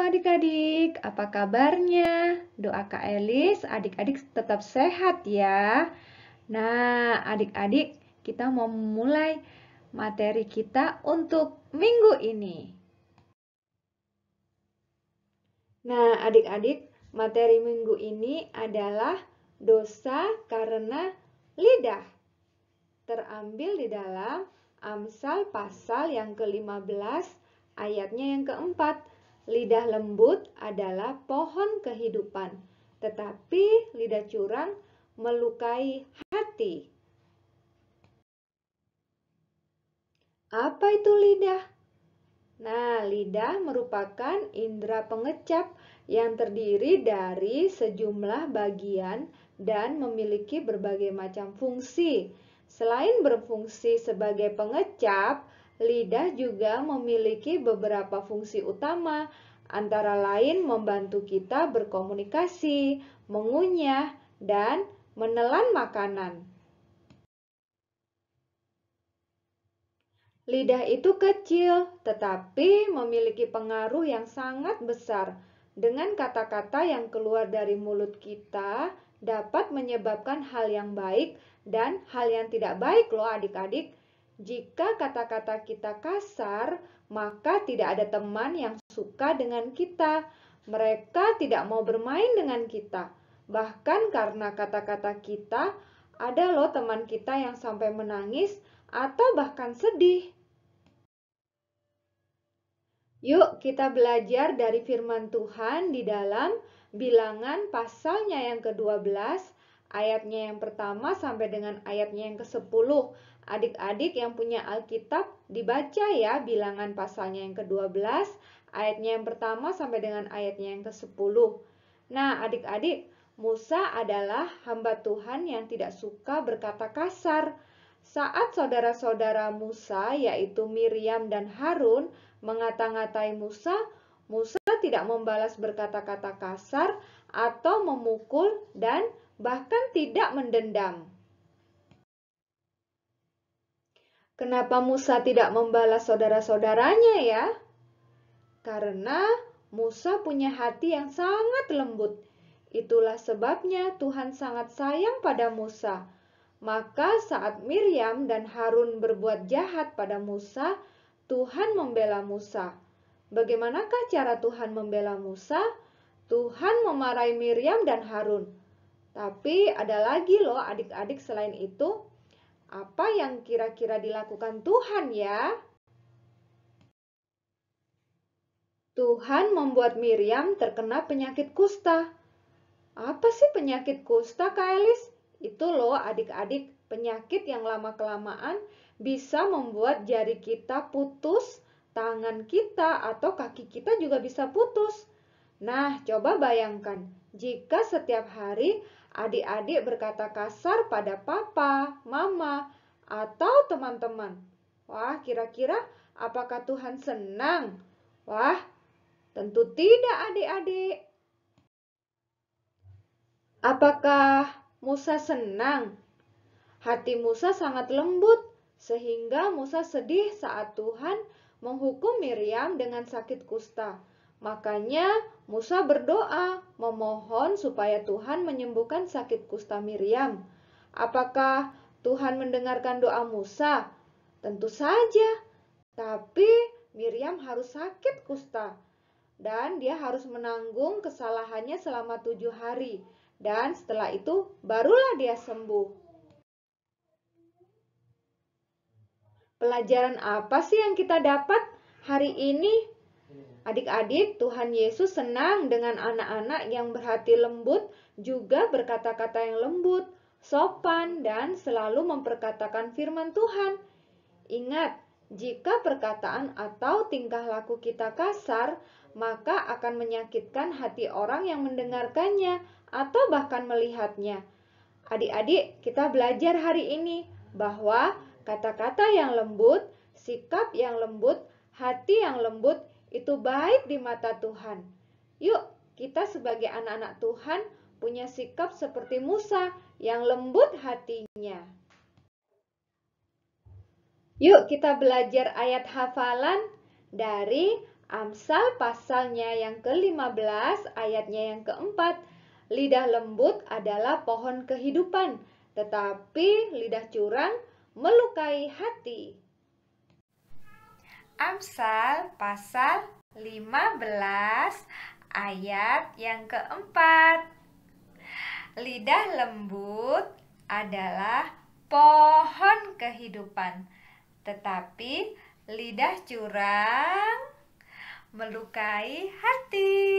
adik-adik, apa kabarnya? Doa Kak Elis, adik-adik tetap sehat ya. Nah, adik-adik, kita mau mulai materi kita untuk minggu ini. Nah, adik-adik, materi minggu ini adalah dosa karena lidah. Terambil di dalam Amsal pasal yang ke-15, ayatnya yang keempat. Lidah lembut adalah pohon kehidupan, tetapi lidah curang melukai hati. Apa itu lidah? Nah, lidah merupakan indera pengecap yang terdiri dari sejumlah bagian dan memiliki berbagai macam fungsi. Selain berfungsi sebagai pengecap, lidah juga memiliki beberapa fungsi utama, antara lain membantu kita berkomunikasi, mengunyah, dan menelan makanan. Lidah itu kecil, tetapi memiliki pengaruh yang sangat besar. Dengan kata-kata yang keluar dari mulut kita dapat menyebabkan hal yang baik dan hal yang tidak baik loh adik-adik. Jika kata-kata kita kasar, maka tidak ada teman yang suka dengan kita. Mereka tidak mau bermain dengan kita. Bahkan karena kata-kata kita, ada loh teman kita yang sampai menangis atau bahkan sedih. Yuk kita belajar dari firman Tuhan di dalam Bilangan pasalnya yang ke-12, ayatnya yang pertama sampai dengan ayatnya yang ke-10. Adik-adik yang punya Alkitab dibaca ya Bilangan pasalnya yang ke-12, ayatnya yang pertama sampai dengan ayatnya yang ke-10. Nah, adik-adik, Musa adalah hamba Tuhan yang tidak suka berkata kasar. Saat saudara-saudara Musa, yaitu Miriam dan Harun, mengata-ngatai Musa, Musa tidak membalas berkata-kata kasar atau memukul dan bahkan tidak mendendam. Kenapa Musa tidak membalas saudara-saudaranya ya? Karena Musa punya hati yang sangat lembut. Itulah sebabnya Tuhan sangat sayang pada Musa. Maka saat Miriam dan Harun berbuat jahat pada Musa, Tuhan membela Musa. Bagaimanakah cara Tuhan membela Musa? Tuhan memarahi Miriam dan Harun. Tapi ada lagi loh adik-adik selain itu. Apa yang kira-kira dilakukan Tuhan ya? Tuhan membuat Miriam terkena penyakit kusta. Apa sih penyakit kusta, Kak Elis? Itu loh adik-adik, penyakit yang lama-kelamaan bisa membuat jari kita putus, tangan kita atau kaki kita juga bisa putus. Nah, coba bayangkan, jika setiap hari adik-adik berkata kasar pada papa, mama, atau teman-teman. Wah, kira-kira apakah Tuhan senang? Wah, tentu tidak adik-adik. Apakah Musa senang? Hati Musa sangat lembut, sehingga Musa sedih saat Tuhan menghukum Miriam dengan sakit kusta. Makanya Musa berdoa, memohon supaya Tuhan menyembuhkan sakit kusta Miriam. Apakah Tuhan mendengarkan doa Musa? Tentu saja, tapi Miriam harus sakit kusta. Dan dia harus menanggung kesalahannya selama 7 hari. Dan setelah itu barulah dia sembuh. Pelajaran apa sih yang kita dapat hari ini? Adik-adik, Tuhan Yesus senang dengan anak-anak yang berhati lembut, juga berkata-kata yang lembut, sopan, dan selalu memperkatakan firman Tuhan. Ingat, jika perkataan atau tingkah laku kita kasar, maka akan menyakitkan hati orang yang mendengarkannya atau bahkan melihatnya. Adik-adik, kita belajar hari ini bahwa kata-kata yang lembut, sikap yang lembut, hati yang lembut itu baik di mata Tuhan. Yuk, kita sebagai anak-anak Tuhan punya sikap seperti Musa yang lembut hatinya. Yuk kita belajar ayat hafalan dari Amsal pasalnya yang ke-15 ayatnya yang keempat. Lidah lembut adalah pohon kehidupan, tetapi lidah curang melukai hati. Amsal pasal 15 ayat yang keempat. Lidah lembut adalah pohon kehidupan, tetapi lidah curang melukai hati.